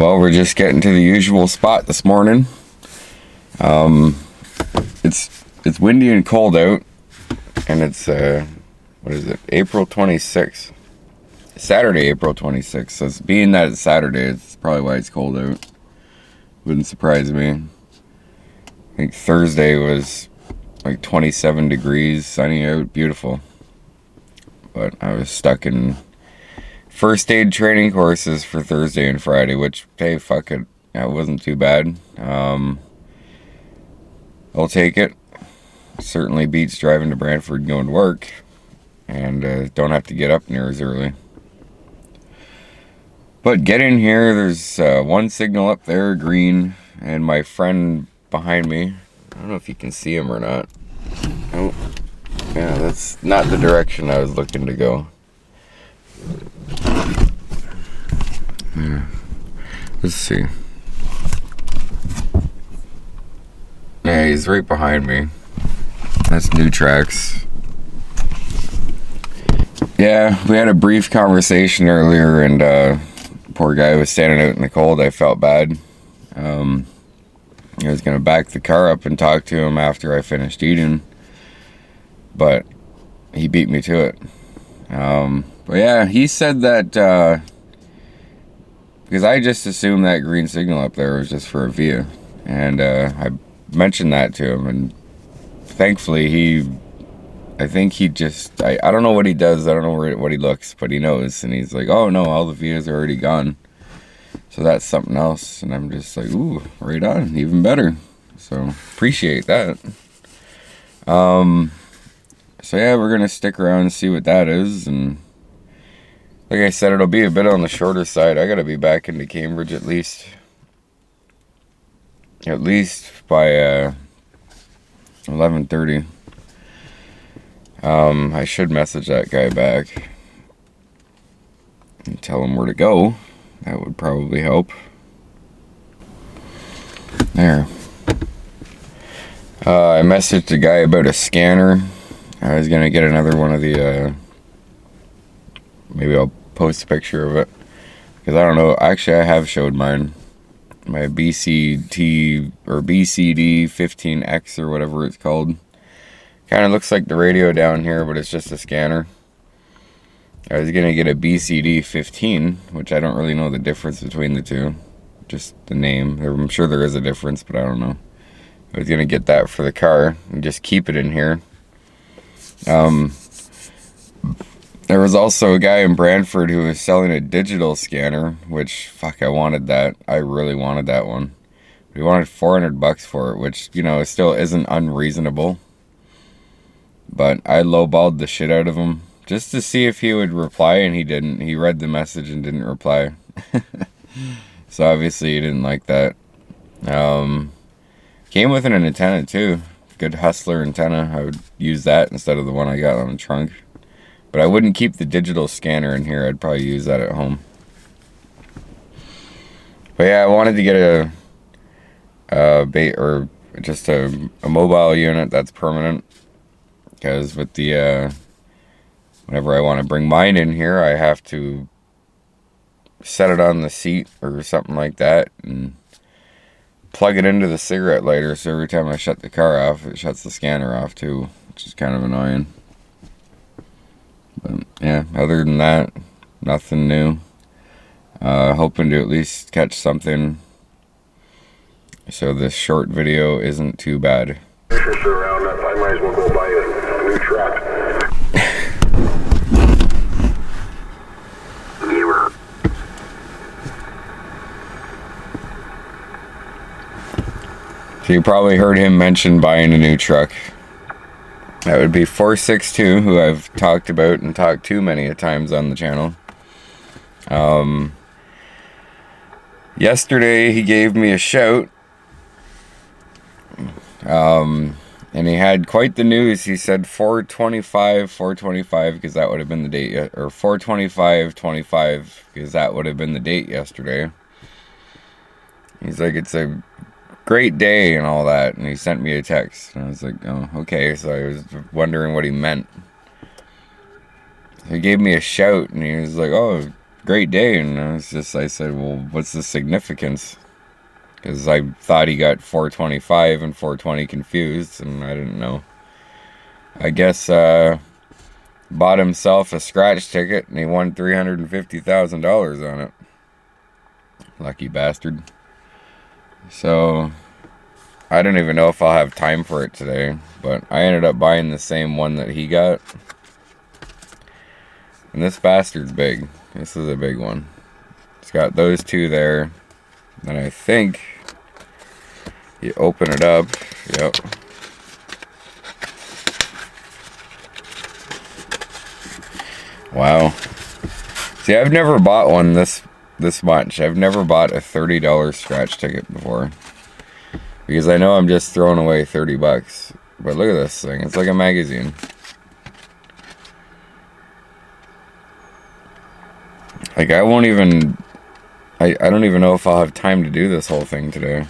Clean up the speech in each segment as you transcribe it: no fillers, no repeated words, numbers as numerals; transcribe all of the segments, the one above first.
Well, we're just getting to the usual spot this morning. It's windy and cold out, and it's what is it? April 26th. Saturday, April 26th. So being that it's Saturday, it's probably why it's cold out. Wouldn't surprise me. I think Thursday was like 27 degrees, sunny out, beautiful. But I was stuck in first aid training courses for Thursday and Friday, which, hey, fuck it, it wasn't too bad. I'll take it. Certainly beats driving to Brantford going to work, and don't have to get up near as early. But get in here, there's one signal up there, green, and my friend behind me, I don't know if you can see him or not. Oh, yeah, that's not the direction I was looking to go. Yeah. Let's see. Yeah, he's right behind me. That's new tracks. Yeah, we had a brief conversation earlier, and poor guy was standing out in the cold. I felt bad. I was gonna back the car up and talk to him after I finished eating, but he beat me to it. But yeah, he said that because I just assumed that green signal up there was just for a via, and I mentioned that to him, and thankfully I think he just, I don't know what he does, I don't know what he looks, but he knows, and he's like, oh no, all the vias are already gone, so that's something else. And I'm just like, ooh, right on, even better. So appreciate that. So yeah, we're gonna stick around and see what that is, and like I said, it'll be a bit on the shorter side. I gotta be back into Cambridge at least by 11:30. I should message that guy back and tell him where to go. That would probably help. There. I messaged the guy about a scanner. I was gonna get another one of the maybe I'll post a picture of it, because I don't know, actually I have showed mine, my BCT or BCD 15X or whatever it's called. Kind of looks like the radio down here, but it's just a scanner. I was gonna get a BCD 15, which I don't really know the difference between the two, just the name. I'm sure there is a difference, but I don't know. I was gonna get that for the car and just keep it in here. There was also a guy in Brantford who was selling a digital scanner, which, fuck, I wanted that. I really wanted that one. We wanted $400 for it, which, you know, still isn't unreasonable. But I lowballed the shit out of him just to see if he would reply, and he didn't. He read the message and didn't reply. So obviously he didn't like that. Came with an antenna too. Good Hustler antenna. I would use that instead of the one I got on the trunk. But I wouldn't keep the digital scanner in here. I'd probably use that at home. But yeah, I wanted to get a bait, or just a mobile unit that's permanent. Because with the whenever I want to bring mine in here, I have to set it on the seat or something like that and plug it into the cigarette lighter. So every time I shut the car off, it shuts the scanner off too, which is kind of annoying. But yeah, other than that, nothing new. Hoping to at least catch something so this short video isn't too bad. I might as well go buy a new truck. So you probably heard him mention buying a new truck. That would be 462, who I've talked about and talked to many a times on the channel. Yesterday he gave me a shout. And he had quite the news. He said 425, because that would have been the date, or 425 because that would have been the date yesterday. He's like, it's a great day and all that, and he sent me a text, and I was like, oh, okay. So I was wondering what he meant. He gave me a shout, and he was like, oh, great day. And I said, well, what's the significance? Because I thought he got 425 and 420 confused, and I didn't know. I guess bought himself a scratch ticket, and he won $350,000 on it. Lucky bastard. So I don't even know if I'll have time for it today, but I ended up buying the same one that he got. And this bastard's big. This is a big one. It's got those two there. And I think you open it up. Yep. Wow. See, I've never bought one this much. I've never bought a $30 scratch ticket before. Because I know I'm just throwing away 30 bucks. But look at this thing. It's like a magazine. Like, I won't even... I don't even know if I'll have time to do this whole thing today.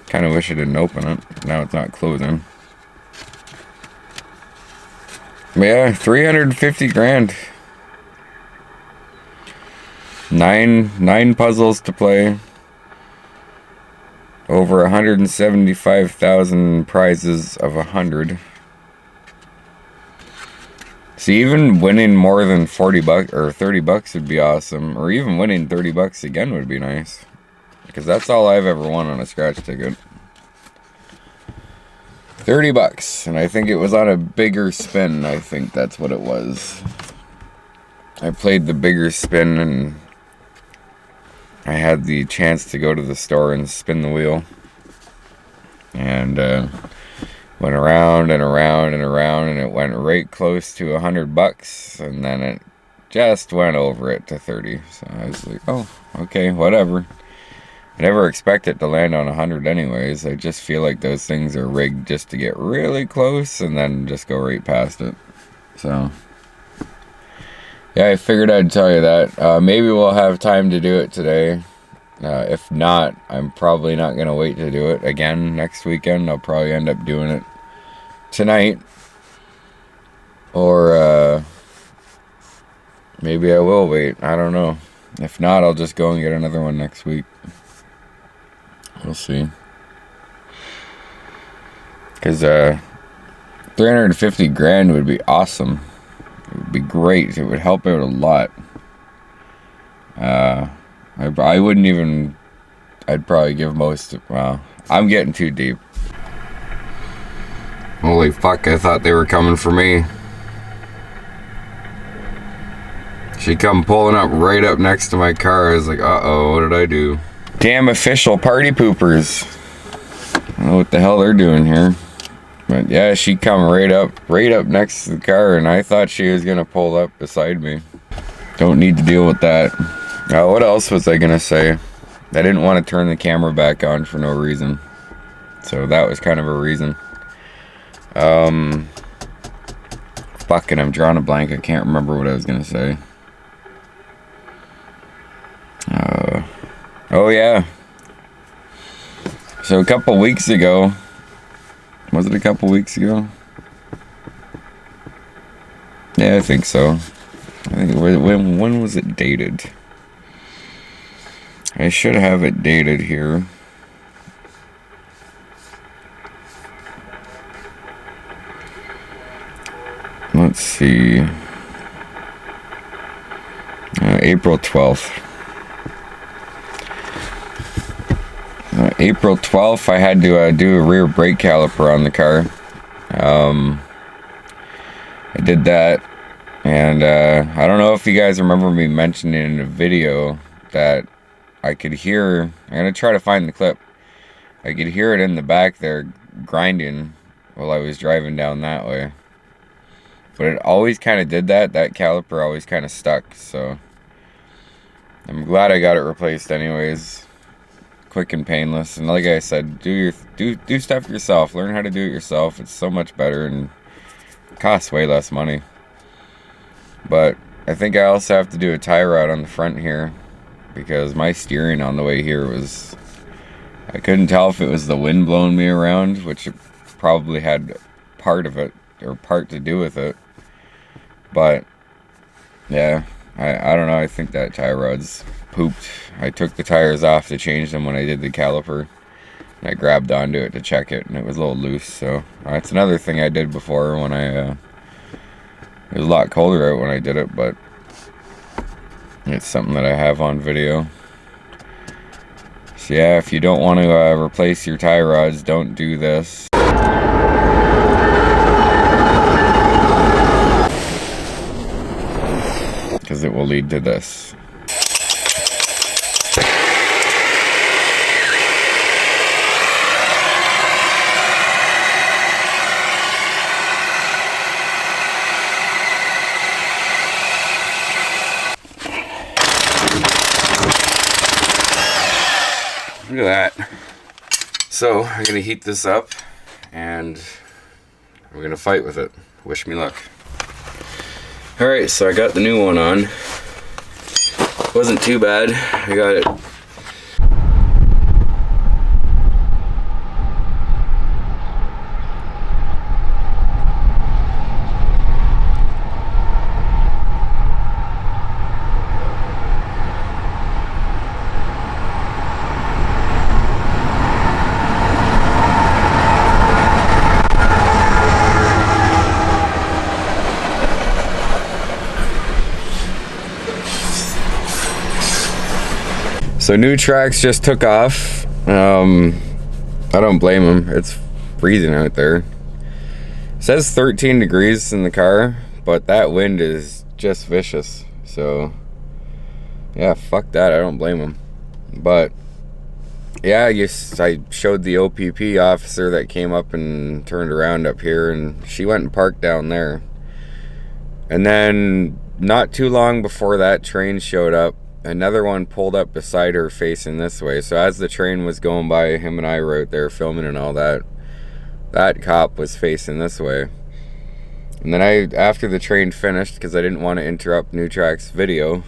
Kind of wish I didn't open it. Now it's not closing. But yeah, 350 grand. Nine puzzles to play. Over 175,000 prizes of 100. See, even winning more than 40 bucks or 30 bucks would be awesome. Or even winning 30 bucks again would be nice. Because that's all I've ever won on a scratch ticket. 30 bucks. And I think it was on a bigger spin. I think that's what it was. I played the bigger spin and I had the chance to go to the store and spin the wheel. And went around and around and around, and it went right close to 100 bucks, and then it just went over it to 30. So I was like, oh, okay, whatever. I never expect it to land on 100 anyways. I just feel like those things are rigged just to get really close and then just go right past it. So yeah, I figured I'd tell you that. Maybe we'll have time to do it today. If not, I'm probably not going to wait to do it again next weekend. I'll probably end up doing it tonight. Or maybe I will wait. I don't know. If not, I'll just go and get another one next week. We'll see. Because 350 grand would be awesome. It would be great. It would help out a lot. I wouldn't even... I'd probably give most... Well, I'm getting too deep. Holy fuck, I thought they were coming for me. She come pulling up right up next to my car. I was like, uh-oh, what did I do? Damn official party poopers. I don't know what the hell they're doing here. But yeah, she come right up next to the car, and I thought she was gonna pull up beside me. Don't need to deal with that. What else was I gonna say? I didn't want to turn the camera back on for no reason. So that was kind of a reason. Fucking, I'm drawing a blank. I can't remember what I was gonna say. Oh yeah. So a couple weeks ago, was it a couple weeks ago? Yeah, I think so. I think when was it dated? I should have it dated here. Let's see. April 12th. April 12th, I had to do a rear brake caliper on the car. I did that, and I don't know if you guys remember me mentioning in a video that I could hear... I'm going to try to find the clip. I could hear it in the back there grinding while I was driving down that way. But it always kind of did that. That caliper always kind of stuck, so... I'm glad I got it replaced anyways. Quick and painless. And like I said, do stuff yourself. Learn how to do it yourself. It's so much better and costs way less money. But I think I also have to do a tie rod on the front here, because my steering on the way here was... I couldn't tell if it was the wind blowing me around, which it probably had part of it, or part to do with it. But yeah, I don't know, I think that tie rod's pooped. I took the tires off to change them when I did the caliper. I grabbed onto it to check it, and it was a little loose. So that's another thing I did before when it was a lot colder out when I did it, but it's something that I have on video. So yeah, if you don't want to replace your tie rods, don't do this. Because it will lead to this. Look at that. So I'm gonna heat this up and we're gonna fight with it. Wish me luck. Alright, so I got the new one on. Wasn't too bad. I got it. So new tracks just took off. I don't blame them. It's freezing out there. It says 13 degrees in the car, but that wind is just vicious. So yeah, fuck that. I don't blame them. But yeah, I showed the OPP officer that came up and turned around up here, and she went and parked down there. And then not too long before that train showed up, another one pulled up beside her facing this way. So as the train was going by, him and I were out there filming and all that. That cop was facing this way. And then after the train finished, because I didn't want to interrupt New Track's video,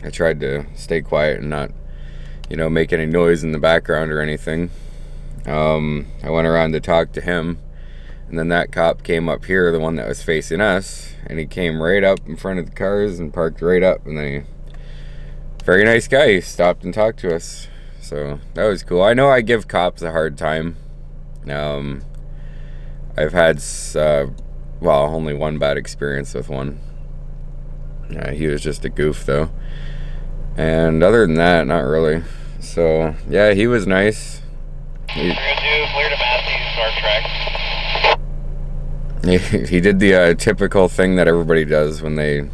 I tried to stay quiet and not, make any noise in the background or anything. I went around to talk to him. And then that cop came up here, the one that was facing us, and he came right up in front of the cars and parked right up. And very nice guy. He stopped and talked to us. So that was cool. I know I give cops a hard time. I've had, only one bad experience with one. He was just a goof though. And other than that, not really. So yeah, he was nice. He did the typical thing that everybody does when they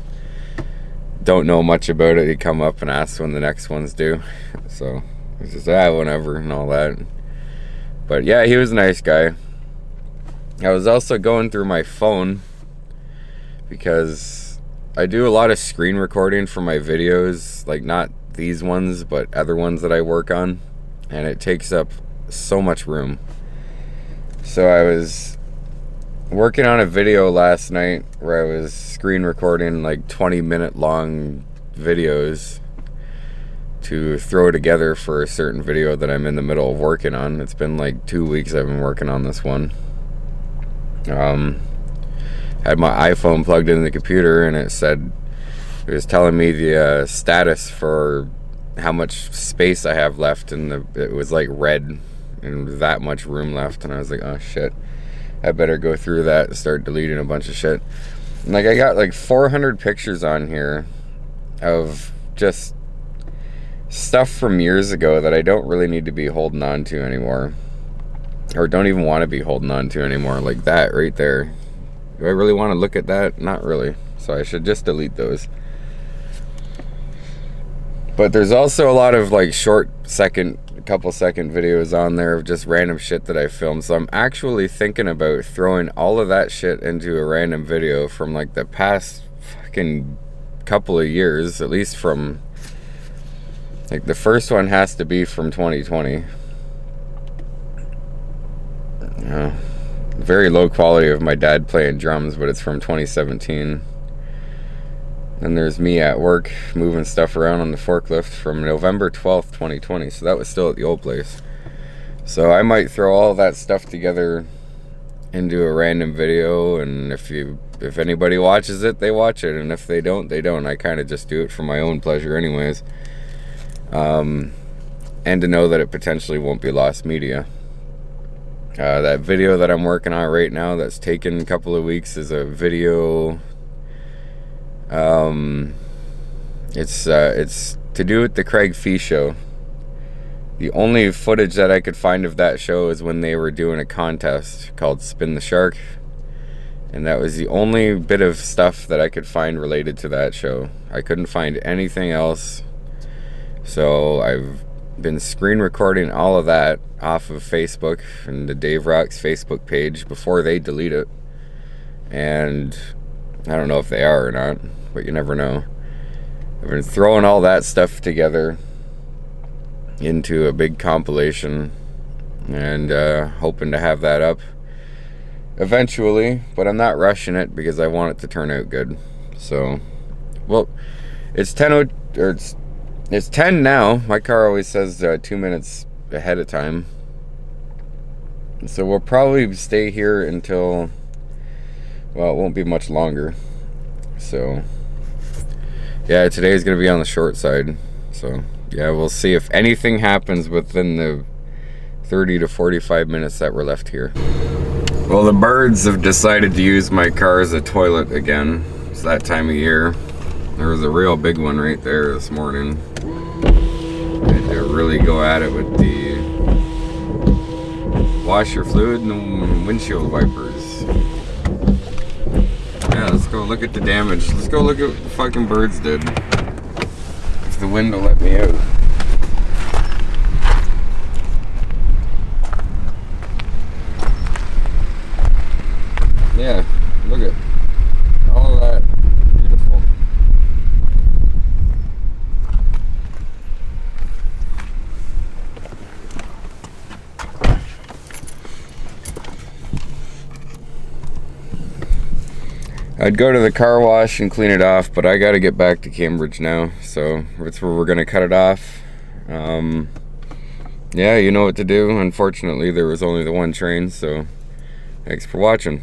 don't know much about it. He come up and ask when the next one's due. So it's just whenever and all that. But yeah, he was a nice guy. I was also going through my phone because I do a lot of screen recording for my videos, like not these ones but other ones that I work on, and it takes up so much room. So I was working on a video last night where I was screen recording like 20-minute long videos to throw together for a certain video that I'm in the middle of working on. It's been like 2 weeks I've been working on this one. Had my iPhone plugged into the computer, and it was telling me the status for how much space I have left, and it was like red and that much room left, and I was like, oh shit, I better go through that and start deleting a bunch of shit. And like I got like 400 pictures on here of just stuff from years ago that I don't really need to be holding on to anymore, or don't even want to be holding on to anymore. Like that right there. Do I really want to look at that? Not really. So I should just delete those. But there's also a lot of like couple second videos on there of just random shit that I filmed. So I'm actually thinking about throwing all of that shit into a random video from like the past fucking couple of years, at least from like the first one has to be from 2020. Very low quality of my dad playing drums, but it's from 2017. And there's me at work moving stuff around on the forklift from November 12th, 2020. So that was still at the old place. So I might throw all that stuff together into a random video, and if you if anybody watches it, they watch it, and if they don't, they don't. I kind of just do it for my own pleasure anyways. And to know that it potentially won't be lost media. That video that I'm working on right now that's taken a couple of weeks is a video. It's to do with the Craig Fee show. The only footage that I could find of that show is when they were doing a contest called Spin the Shark. And that was the only bit of stuff that I could find related to that show. I couldn't find anything else. So I've been screen recording all of that off of Facebook and the Dave Rocks Facebook page before they delete it. And I don't know if they are or not, but you never know. I've been throwing all that stuff together into a big compilation and hoping to have that up eventually, but I'm not rushing it because I want it to turn out good. So, well, it's 10 now. My car always says 2 minutes ahead of time. So we'll probably stay here until, well, it won't be much longer. So, yeah, today's going to be on the short side. So, yeah, we'll see if anything happens within the 30 to 45 minutes that we're left here. Well, the birds have decided to use my car as a toilet again. It's that time of year. There was a real big one right there this morning. I had to really go at it with the washer fluid and the windshield wipers. Yeah, let's go look at the damage. Let's go look at what the fucking birds did. If the wind will let me out. Yeah, look at all of that. Beautiful. I'd go to the car wash and clean it off, but I gotta get back to Cambridge now, so that's where we're gonna cut it off. Yeah, you know what to do. Unfortunately, there was only the one train, so thanks for watching.